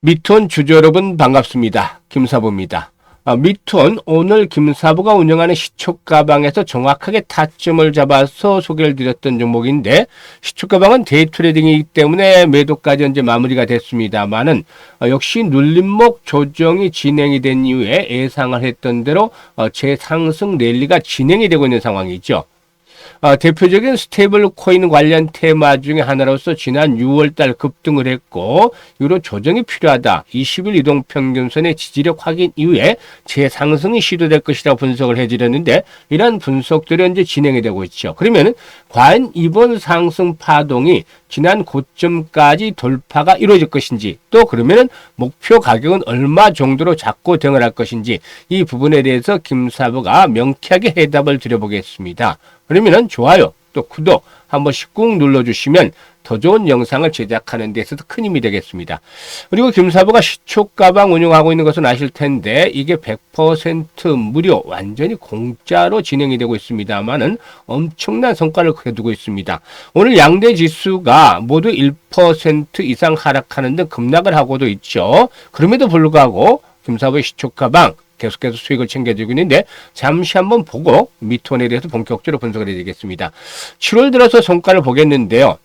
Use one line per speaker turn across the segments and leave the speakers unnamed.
미톤 주주 여러분 반갑습니다. 김사부입니다. 미톤 오늘 김사부가 운영하는 시초가방에서 정확하게 타점을 잡아서 소개를 드렸던 종목인데, 시초가방은 데이 트레이딩이기 때문에 매도까지 현재 마무리가 됐습니다만은 역시 눌림목 조정이 진행이 된 이후에 예상을 했던 대로 재상승 랠리가 진행이 되고 있는 상황이죠. 대표적인 스테이블 코인 관련 테마 중에 하나로서 지난 6월달 급등을 했고, 이후로 조정이 필요하다. 20일 이동평균선의 지지력 확인 이후에 재상승이 시도될 것이라고 분석을 해드렸는데, 이러한 분석들이 현재 진행이 되고 있죠. 그러면 과연 이번 상승 파동이 지난 고점까지 돌파가 이루어질 것인지, 또 그러면은 목표 가격은 얼마 정도로 잡고 대응을 할 것인지, 이 부분에 대해서 김사부가 명쾌하게 해답을 드려보겠습니다. 그러면은 좋아요, 또 구독 한 번씩 꾹 눌러주시면 더 좋은 영상을 제작하는 데 있어서 큰 힘이 되겠습니다. 그리고 김사부가 시초가방 운영하고 있는 것은 아실 텐데, 이게 100% 무료, 완전히 공짜로 진행이 되고 있습니다만은 엄청난 성과를 거두고 있습니다. 오늘 양대 지수가 모두 1% 이상 하락하는 등 급락을 하고도 있죠. 그럼에도 불구하고 김사부의 시초가방 계속해서 수익을 챙겨주고 있는데, 잠시 한번 보고 미톤에 대해서 본격적으로 분석을 해드리겠습니다. 7월 들어서 성과를 보겠는데요.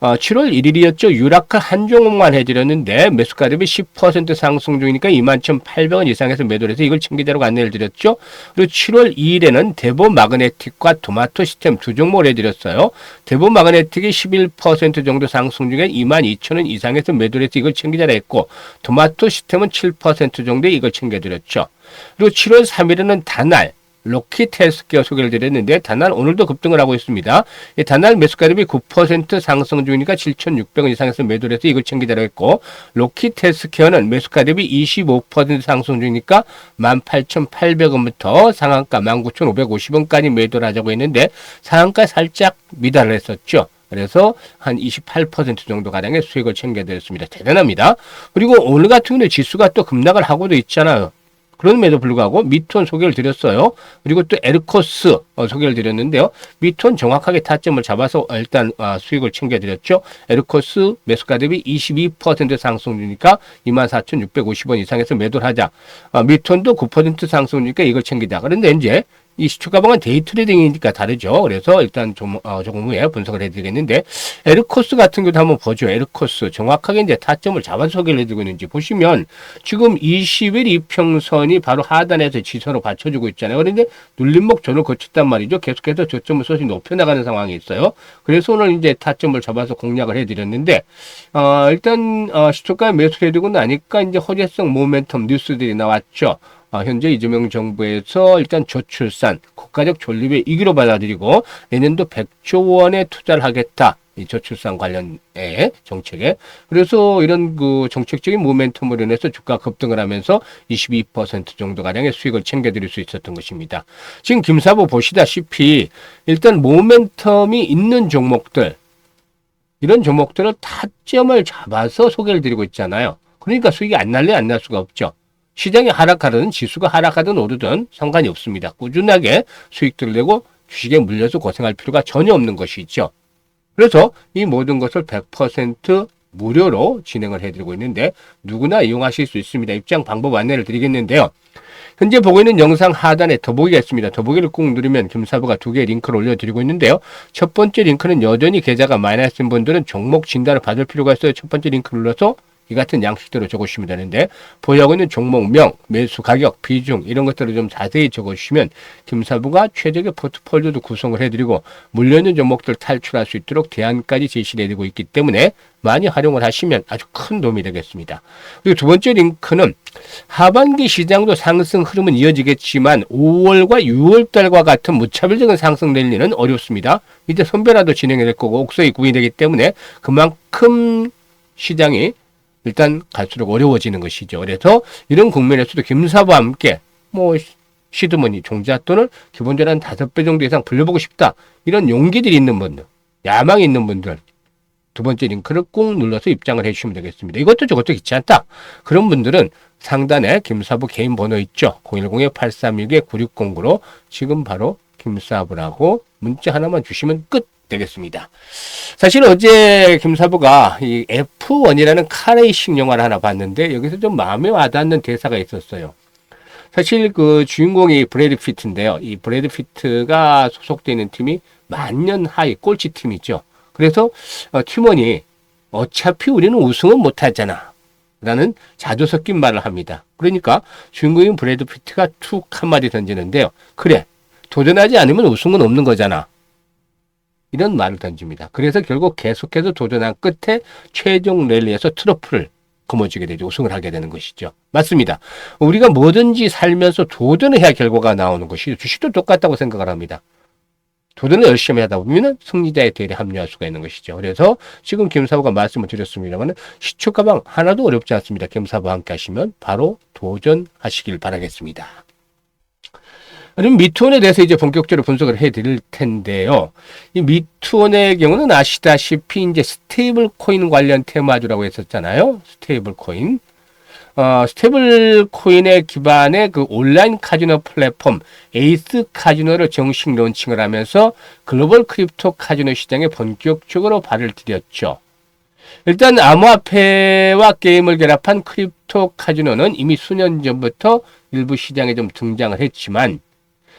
7월 1일이었죠. 유라클 한 종목만 해드렸는데 매수가 대비 10% 상승 중이니까 21,800원 이상에서 매도를 해서 이걸 챙기자라고 안내를 드렸죠. 그리고 7월 2일에는 대보 마그네틱과 토마토 시스템 두 종목을 해드렸어요. 대보 마그네틱이 11% 정도 상승 중에 22,000원 이상에서 매도를 해서 이걸 챙기자라 했고, 토마토 시스템은 7% 정도에 이걸 챙겨드렸죠. 그리고 7월 3일에는 다날, 로킷 헬스케어 소개를 드렸는데, 다날 오늘도 급등을 하고 있습니다. 이 다날 매수가 대비 9% 상승 중이니까 7,600원 이상에서 매도를 해서 이걸 챙기자고 했고, 로킷 헬스케어는 매수가 대비 25% 상승 중이니까 18,800원부터 상한가 19,550원까지 매도를 하자고 했는데, 상한가 살짝 미달을 했었죠. 그래서 한 28% 정도 가량의 수익을 챙겨드렸습니다. 대단합니다. 그리고 오늘 같은 경우는 지수가 또 급락을 하고도 있잖아요. 그럼에도 불구하고 미톤 소개를 드렸어요. 그리고 또 에르코스 소개를 드렸는데요. 미톤 정확하게 타점을 잡아서 일단 수익을 챙겨드렸죠. 에르코스 매수가 대비 22% 상승 주니까 24,650원 이상에서 매도를 하자. 미톤도 9% 상승 주니까 이걸 챙기자. 그런데 이제 이 시초가방은 데이 트레이딩이니까 다르죠. 그래서 일단 조금 후에 분석을 해드리겠는데, 에르코스 같은 경우도 한번 보죠. 에르코스 정확하게 이제 타점을 잡아서 소개를 해드리고 있는지 보시면, 지금 20일 이평선이 바로 하단에서 지선으로 받쳐주고 있잖아요. 그런데 눌림목 전을 거쳤단 말이죠. 계속해서 저점을 서서히 높여나가는 상황이 있어요. 그래서 오늘 이제 타점을 잡아서 공략을 해드렸는데, 일단 시초가 매수를 해두고 나니까 이제 호재성 모멘텀 뉴스들이 나왔죠. 현재 이재명 정부에서 일단 저출산, 국가적 존립의 위기로 받아들이고 내년도 100조 원의 투자를 하겠다. 이 저출산 관련의 정책에. 그래서 이런 그 정책적인 모멘텀으로 인해서 주가 급등을 하면서 22% 정도 가량의 수익을 챙겨드릴 수 있었던 것입니다. 지금 김사부 보시다시피 일단 모멘텀이 있는 종목들, 이런 종목들을 타점을 잡아서 소개를 드리고 있잖아요. 그러니까 수익이 안 날래 안 날 수가 없죠. 시장이 하락하든 지수가 하락하든 오르든 상관이 없습니다. 꾸준하게 수익들을 내고 주식에 물려서 고생할 필요가 전혀 없는 것이죠. 그래서 이 모든 것을 100% 무료로 진행을 해드리고 있는데, 누구나 이용하실 수 있습니다. 입장 방법 안내를 드리겠는데요. 현재 보고 있는 영상 하단에 더보기가 있습니다. 더보기를 꾹 누르면 김사부가 두 개의 링크를 올려드리고 있는데요. 첫 번째 링크는 여전히 계좌가 마이너스인 분들은 종목 진단을 받을 필요가 있어요. 첫 번째 링크 눌러서 이 같은 양식대로 적어주시면 되는데, 보유하고 있는 종목명, 매수 가격, 비중 이런 것들을 좀 자세히 적어주시면 김사부가 최적의 포트폴리오도 구성을 해드리고 물려있는 종목들 탈출할 수 있도록 대안까지 제시를 해드리고 있기 때문에 많이 활용을 하시면 아주 큰 도움이 되겠습니다. 그리고 두 번째 링크는 하반기 시장도 상승 흐름은 이어지겠지만 5월과 6월달과 같은 무차별적인 상승 랠리는 어렵습니다. 이제 선별화도 진행이 될 거고 옥석이 구인이 되기 때문에 그만큼 시장이 일단 갈수록 어려워지는 것이죠. 그래서 이런 국면에서도 김사부와 함께 시드머니 종잣돈을 기본적으로 한 5배 정도 이상 불려보고 싶다. 이런 용기들이 있는 분들, 야망이 있는 분들, 두 번째 링크를 꾹 눌러서 입장을 해주시면 되겠습니다. 이것도 저것도 귀찮다. 그런 분들은 상단에 김사부 개인 번호 있죠. 010-8319-9609로 지금 바로 김사부라고 문자 하나만 주시면 끝. 되겠습니다. 사실 어제 김사부가 이 F1이라는 카레이싱 영화를 하나 봤는데 여기서 좀 마음에 와닿는 대사가 있었어요. 사실 그 주인공이 브래드 피트인데요. 이 브래드 피트가 소속되어 있는 팀이 만년 하위 꼴찌 팀이죠. 그래서 팀원이 어차피 우리는 우승은 못하잖아 라는 자주 섞인 말을 합니다. 그러니까 주인공인 브래드 피트가 툭 한마디 던지는데요. 그래, 도전하지 않으면 우승은 없는 거잖아. 이런 말을 던집니다. 그래서 결국 계속해서 도전한 끝에 최종 랠리에서 트로피를 거머쥐게 되죠. 우승을 하게 되는 것이죠. 맞습니다. 우리가 뭐든지 살면서 도전을 해야 결과가 나오는 것이죠. 주식도 똑같다고 생각을 합니다. 도전을 열심히 하다 보면 승리자의 대열에 합류할 수가 있는 것이죠. 그래서 지금 김사부가 말씀을 드렸습니다만 시초 가방 하나도 어렵지 않습니다. 김사부와 함께 하시면 바로 도전하시길 바라겠습니다. 그럼 미투원에 대해서 이제 본격적으로 분석을 해드릴 텐데요. 이 미투원의 경우는 아시다시피 이제 스테이블 코인 관련 테마주라고 했었잖아요. 스테이블 코인. 스테이블 코인의 기반의 그 온라인 카지노 플랫폼 에이스 카지노를 정식 론칭을 하면서 글로벌 크립토 카지노 시장에 본격적으로 발을 들였죠. 일단 암호화폐와 게임을 결합한 크립토 카지노는 이미 수년 전부터 일부 시장에 좀 등장을 했지만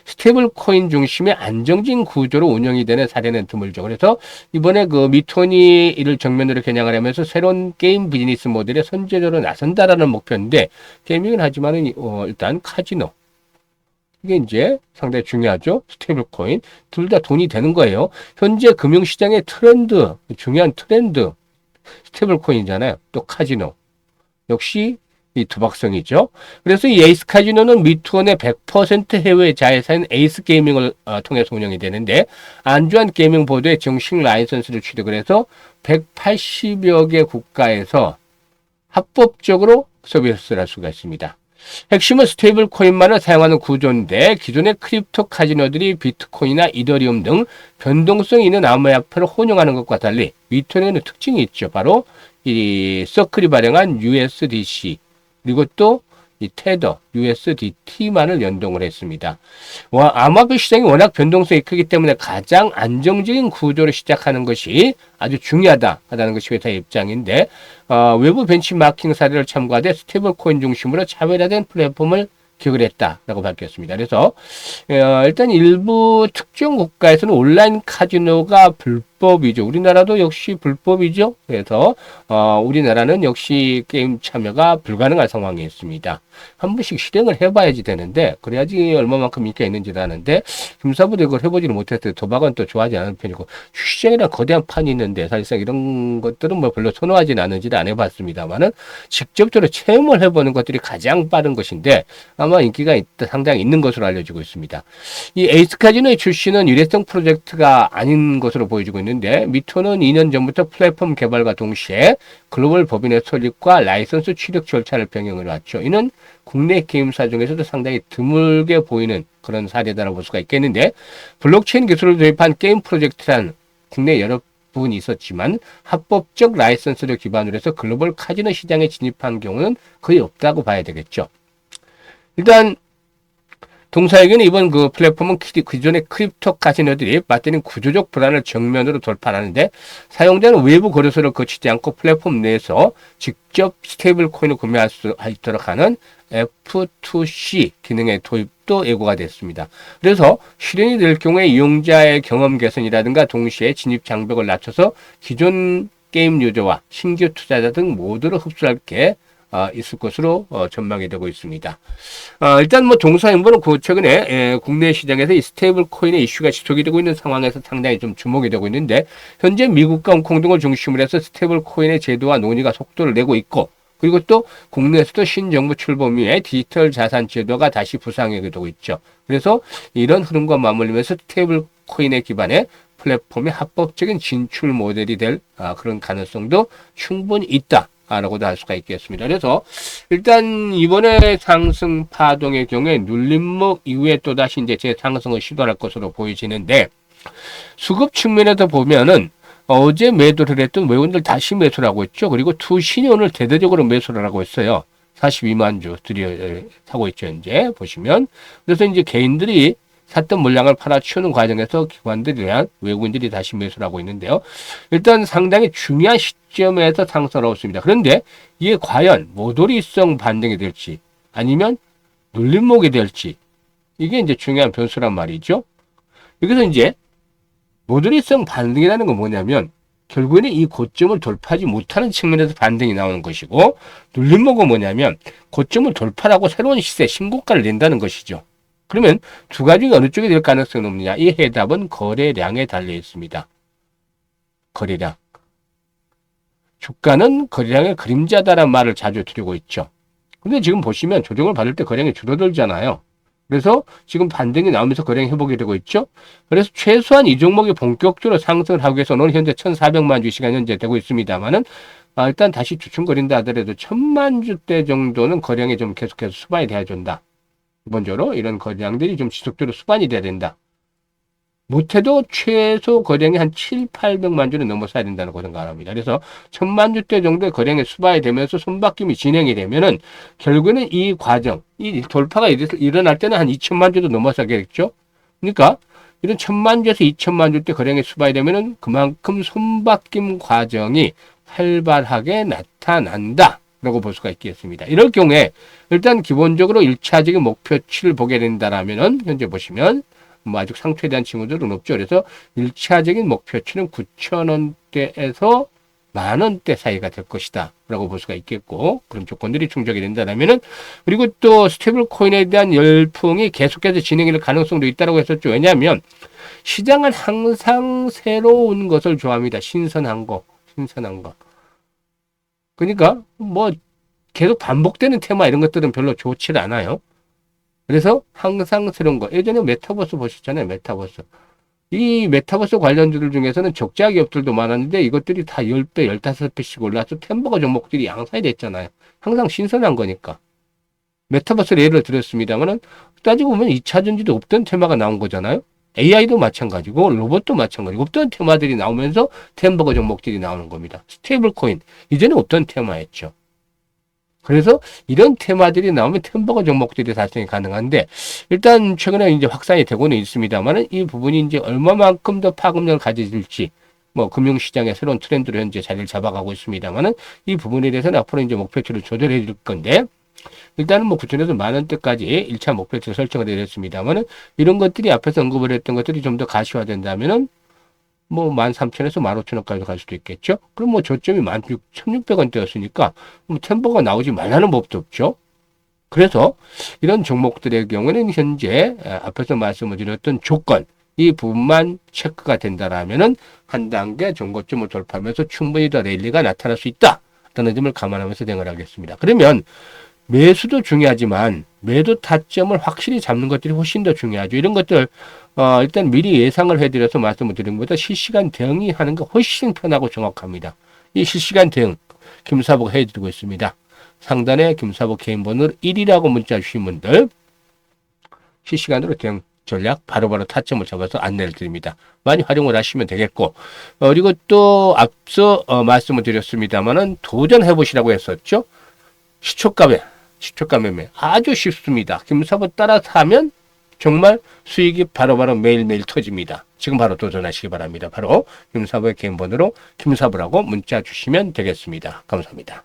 스테이블 코인 중심의 안정적인 구조로 운영이 되는 사례는 드물죠. 그래서 이번에 그 미토니 이를 정면으로 겨냥을 하면서 새로운 게임 비즈니스 모델에 선제적으로 나선다라는 목표인데, 게이밍은 하지만은 일단 카지노. 이게 이제 상당히 중요하죠. 스테이블 코인. 둘 다 돈이 되는 거예요. 현재 금융시장의 트렌드, 중요한 트렌드. 스테이블 코인이잖아요. 또 카지노. 역시 이 두박성이죠. 그래서 이 에이스 카지노는 미투원의 100% 해외 자회사인 에이스 게이밍을 통해서 운영이 되는데, 안주한 게이밍 보드에 정식 라이선스를 취득을 해서 180여 개 국가에서 합법적으로 서비스를 할 수가 있습니다. 핵심은 스테이블 코인만을 사용하는 구조인데, 기존의 크립토 카지노들이 비트코인이나 이더리움 등 변동성 있는 암호화폐를 혼용하는 것과 달리 미투원에는 특징이 있죠. 바로 이 서클이 발행한 USDC 그리고 또 이 테더, USDT만을 연동을 했습니다. 암호화폐 시장이 워낙 변동성이 크기 때문에 가장 안정적인 구조로 시작하는 것이 아주 중요하다는 것이 회사의 입장인데, 외부 벤치마킹 사례를 참고하되 스테이블 코인 중심으로 차별화된 플랫폼을 기획을 했다라고 밝혔습니다. 그래서 일단 일부 특정 국가에서는 온라인 카지노가 불법이죠. 우리나라도 역시 불법이죠. 그래서 우리나라는 역시 게임 참여가 불가능한 상황이 있습니다. 한 번씩 실행을 해봐야지 되는데, 그래야지 얼마만큼 인기가 있는지도 아는데, 김사부도 이걸 해보지를 못했어요. 도박은 또 좋아하지 않은 편이고, 주식시장이란 거대한 판이 있는데 사실상 이런 것들은 뭐 별로 선호하지는 않은지를 안 해봤습니다만은 직접적으로 체험을 해보는 것들이 가장 빠른 것인데 아마 인기가 상당히 있는 것으로 알려지고 있습니다. 이 에이스 카지노의 출시는 일회성 프로젝트가 아닌 것으로 보여지고 있는데, 미토는 2년 전부터 플랫폼 개발과 동시에 글로벌 법인의 설립과 라이선스 취득 절차를 병행을 했죠. 이는 국내 게임사 중에서도 상당히 드물게 보이는 그런 사례다라고 볼 수가 있겠는데, 블록체인 기술을 도입한 게임 프로젝트란 국내 여러 부분이 있었지만 합법적 라이선스를 기반으로 해서 글로벌 카지노 시장에 진입한 경우는 거의 없다고 봐야 되겠죠. 일단 동사에게는 이번 그 플랫폼은 기존의 크립토 카지노들이 맞대는 구조적 불안을 정면으로 돌파하는데, 사용자는 외부 거래소를 거치지 않고 플랫폼 내에서 직접 스테이블 코인을 구매할 수 있도록 하는 F2C 기능의 도입도 예고가 됐습니다. 그래서 실현이 될 경우에 이용자의 경험 개선이라든가 동시에 진입 장벽을 낮춰서 기존 게임 유저와 신규 투자자 등 모두를 흡수할 게 있을 것으로 전망이 되고 있습니다. 일단 뭐 동사인보는 최근에 국내 시장에서 이 스테이블 코인의 이슈가 지속이 되고 있는 상황에서 상당히 좀 주목이 되고 있는데, 현재 미국과 홍콩 등을 중심으로 해서 스테이블 코인의 제도와 논의가 속도를 내고 있고, 그리고 또 국내에서도 신정부 출범 이후에 디지털 자산 제도가 다시 부상하게 되고 있죠. 그래서 이런 흐름과 맞물리면서 스테이블 코인의 기반의 플랫폼의 합법적인 진출 모델이 될 그런 가능성도 충분히 있다. 라고도 할 수가 있겠습니다. 그래서 일단 이번에 상승 파동의 경우에 눌림목 이후에 또다시 이제 재상승을 시도할 것으로 보여지는데, 수급 측면에서 보면은 어제 매도를 했던 외국인들 다시 매수를 하고 있죠. 그리고 투신이 오늘 대대적으로 매수를 하고 있어요. 42만 주 들여 사고 있죠. 이제 보시면. 그래서 이제 개인들이 샀던 물량을 팔아치우는 과정에서 기관들이나 외국인들이 다시 매수를 하고 있는데요. 일단 상당히 중요한 시점에서 상승을 하고 있습니다. 그런데 이게 과연 모조리성 반등이 될지 아니면 눌림목이 될지 이게 이제 중요한 변수란 말이죠. 여기서 이제 모조리성 반등이라는 건 뭐냐면 결국에는 이 고점을 돌파하지 못하는 측면에서 반등이 나오는 것이고, 눌림목은 뭐냐면 고점을 돌파하고 새로운 시세 신고가를 낸다는 것이죠. 그러면 두 가지 중에 어느 쪽이 될 가능성이 높느냐? 이 해답은 거래량에 달려 있습니다. 거래량. 주가는 거래량의 그림자다라는 말을 자주 드리고 있죠. 근데 지금 보시면 조정을 받을 때 거래량이 줄어들잖아요. 그래서 지금 반등이 나오면서 거래량 회복이 되고 있죠. 그래서 최소한 이 종목이 본격적으로 상승을 하기 위해서 오늘 현재 1,400만 주 시간 현재 되고 있습니다만은 일단 다시 주춤거린다 하더라도 1,000만 주대 정도는 거래량이 좀 계속해서 수반이 돼야 된다. 기본적으로 이런 거래량들이 좀 지속적으로 수반이 돼야 된다. 못해도 최소 거래량이 한 7, 800만 주는 넘어서야 된다는 거 생각합니다. 그래서 1,000만 주대 정도의 거래량이 수반이 되면서 손바뀜이 진행이 되면은 결국에는 이 과정, 이 돌파가 일어날 때는 한 2천만 주도 넘어서겠죠. 그러니까 이런 1,000만 주에서 2천만 주대 거래량이 수반이 되면은 그만큼 손바뀜 과정이 활발하게 나타난다. 라고 볼 수가 있겠습니다. 이럴 경우에 일단 기본적으로 1차적인 목표치를 보게 된다라면은 현재 보시면 뭐 아직 상처에 대한 징후들은 없죠. 그래서 1차적인 목표치는 9,000원대에서 10,000원대 사이가 될 것이다 라고 볼 수가 있겠고, 그런 조건들이 충족이 된다면은, 그리고 또 스테이블 코인에 대한 열풍이 계속해서 진행이 될 가능성도 있다고 했었죠. 왜냐하면 시장은 항상 새로운 것을 좋아합니다. 신선한 거. 그러니까 뭐 계속 반복되는 테마 이런 것들은 별로 좋지 않아요. 그래서 항상 새로운 거. 예전에 메타버스 보셨잖아요. 메타버스. 이 메타버스 관련주들 중에서는 적자 기업들도 많았는데 이것들이 다 10배, 15배씩 올라서 템버거 종목들이 양산이 됐잖아요. 항상 신선한 거니까. 메타버스를 예를 들었습니다만은 따지고 보면 2차 전지도 없던 테마가 나온 거잖아요. AI도 마찬가지고 로봇도 마찬가지고 없던 테마들이 나오면서 템버거 종목들이 나오는 겁니다. 스테이블 코인. 이전에 없던 테마였죠. 그래서 이런 테마들이 나오면 템버거 종목들이 달성이 가능한데, 일단 최근에 이제 확산이 되고는 있습니다만은 이 부분이 이제 얼마만큼 더 파급력을 가질지, 뭐 금융시장의 새로운 트렌드로 현재 자리를 잡아가고 있습니다만은 이 부분에 대해서는 앞으로 이제 목표치를 조절해 줄 건데, 일단은 뭐 9천에서 10,000원대까지 1차 목표치를 설정을 해드렸습니다만은 이런 것들이 앞에서 언급을 했던 것들이 좀 더 가시화된다면은 뭐 13,000원에서 15,000원까지 갈 수도 있겠죠. 그럼 뭐 저점이 16,600원대였으니까 뭐 템버가 나오지 말라는 법도 없죠. 그래서 이런 종목들의 경우는 현재 앞에서 말씀을 드렸던 조건, 이 부분만 체크가 된다라면은 한 단계 전고점을 돌파하면서 충분히 더 랠리가 나타날 수 있다. 라는 점을 감안하면서 대응을 하겠습니다. 그러면 매수도 중요하지만 매도 타점을 확실히 잡는 것들이 훨씬 더 중요하죠. 이런 것들 일단 미리 예상을 해드려서 말씀을 드린 것보다 실시간 대응이 하는 게 훨씬 편하고 정확합니다. 이 실시간 대응 김사부가 해드리고 있습니다. 상단에 김사부 개인 번호로 1이라고 문자 주신 분들 실시간으로 대응 전략 바로바로 타점을 잡아서 안내를 드립니다. 많이 활용을 하시면 되겠고, 그리고 또 앞서 말씀을 드렸습니다만은 도전해 보시라고 했었죠. 시초가 매매 아주 쉽습니다. 김사부 따라서 하면 정말 수익이 바로바로 매일매일 터집니다. 지금 바로 도전하시기 바랍니다. 바로 김사부의 개인 번호로 김사부라고 문자 주시면 되겠습니다. 감사합니다.